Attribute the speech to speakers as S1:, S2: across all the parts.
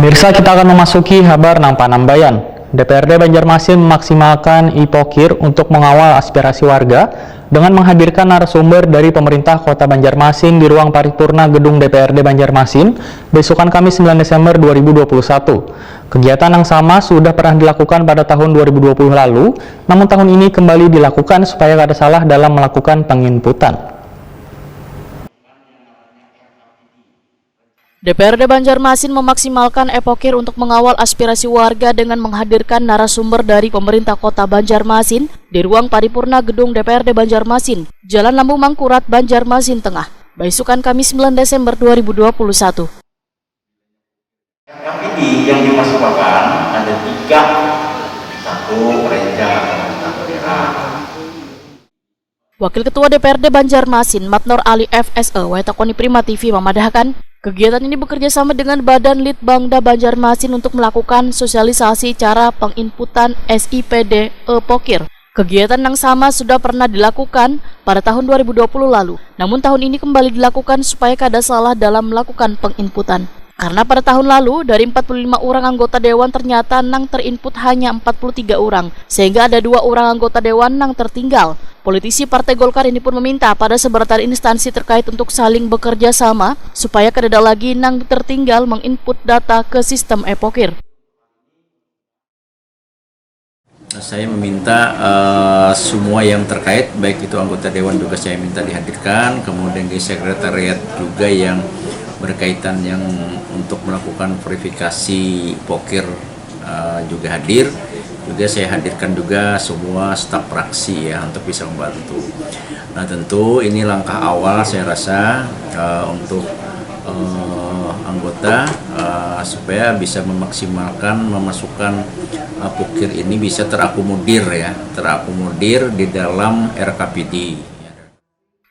S1: Pemirsa, kita akan memasuki kabar nang panambayan. DPRD Banjarmasin memaksimalkan IPOKIR untuk mengawal aspirasi warga dengan menghadirkan narasumber dari pemerintah Kota Banjarmasin di ruang paripurna gedung DPRD Banjarmasin besokan Kamis 9 Desember 2021. Kegiatan yang sama sudah pernah dilakukan pada tahun 2020 lalu, namun tahun ini kembali dilakukan supaya tidak ada salah dalam melakukan penginputan.
S2: DPRD Banjarmasin memaksimalkan IPOKIR untuk mengawal aspirasi warga dengan menghadirkan narasumber dari pemerintah Kota Banjarmasin di ruang paripurna gedung DPRD Banjarmasin, Jalan Lambung Mangkurat, Banjarmasin Tengah, besokan Kamis 9 Desember 2021.
S3: Yang dimasukkan ada 3, 1 Renja daerah.
S2: Wakil Ketua DPRD Banjarmasin, Matnor Ali FSE, Waitakoni Prima TV memadahkan, kegiatan ini bekerja sama dengan Badan Litbangda Banjarmasin untuk melakukan sosialisasi cara penginputan SIPD IPOKIR. Kegiatan yang sama sudah pernah dilakukan pada tahun 2020 lalu, namun tahun ini kembali dilakukan supaya kada salah dalam melakukan penginputan. Karena pada tahun lalu, dari 45 orang anggota Dewan ternyata nang terinput hanya 43 orang, sehingga ada 2 orang anggota Dewan nang tertinggal. Politisi Partai Golkar ini pun meminta pada seberatan instansi terkait untuk saling bekerja sama, supaya kada lagi nang tertinggal menginput data ke sistem IPOKIR.
S3: Saya meminta semua yang terkait, baik itu anggota Dewan juga saya minta dihadirkan, kemudian di sekretariat juga yang berkaitan yang untuk melakukan verifikasi IPOKIR juga hadir. Juga saya hadirkan juga semua staf fraksi ya untuk bisa membantu. Nah tentu ini langkah awal saya rasa untuk anggota supaya bisa memaksimalkan memasukkan IPOKIR ini bisa terakomodir di dalam RKPD.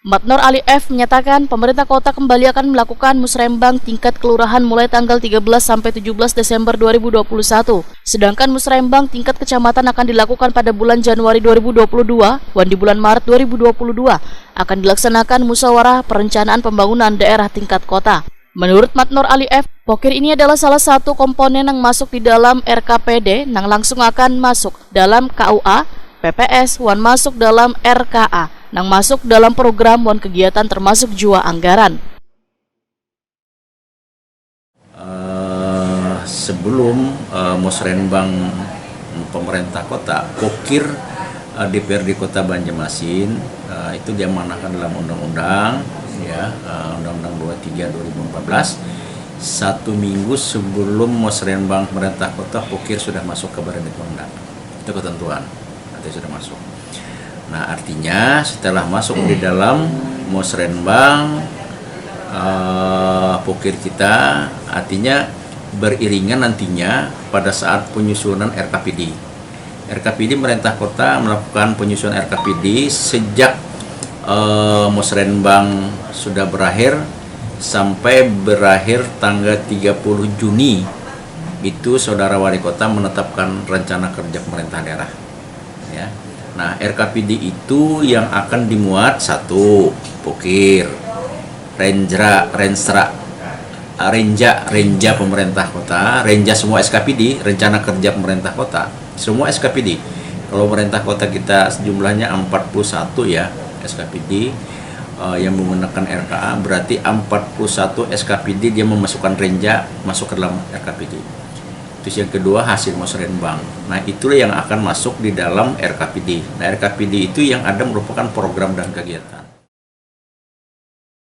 S2: Matnor Ali F menyatakan pemerintah kota kembali akan melakukan musrembang tingkat kelurahan mulai tanggal 13 sampai 17 Desember 2021. Sedangkan musrembang tingkat kecamatan akan dilakukan pada bulan Januari 2022 dan di bulan Maret 2022 akan dilaksanakan musyawarah perencanaan pembangunan daerah tingkat kota. Menurut Matnor Ali F, IPOKIR ini adalah salah satu komponen yang masuk di dalam RKPD yang langsung akan masuk dalam KUA, PPS, dan masuk dalam RKA. Nang masuk dalam program dan kegiatan termasuk jua anggaran.
S3: Sebelum musrenbang pemerintah kota, IPOKIR DPRD Kota Banjarmasin itu diamanahkan dalam undang-undang ya, Undang-Undang 23 2014. 1 minggu sebelum musrenbang pemerintah kota, IPOKIR sudah masuk ke Badan Litbangda. Itu ketentuan, nanti sudah masuk. Nah artinya setelah masuk di dalam musrenbang IPOKIR kita, artinya beriringan nantinya pada saat penyusunan RKPD. RKPD pemerintah kota melakukan penyusunan RKPD sejak musrenbang sudah berakhir sampai berakhir tanggal 30 Juni. Itu saudara wali kota menetapkan rencana kerja pemerintah daerah. Ya. Nah, RKPD itu yang akan dimuat 1, IPOKIR, Renja pemerintah kota, Renja semua SKPD, rencana kerja pemerintah kota, semua SKPD. Kalau pemerintah kota kita jumlahnya 41 ya SKPD yang menggunakan RKA, berarti 41 SKPD dia memasukkan Renja masuk ke dalam RKPD. Terus yang kedua hasil musrenbang. Nah itulah yang akan masuk di dalam RKPD. Nah RKPD itu yang ada merupakan program dan kegiatan.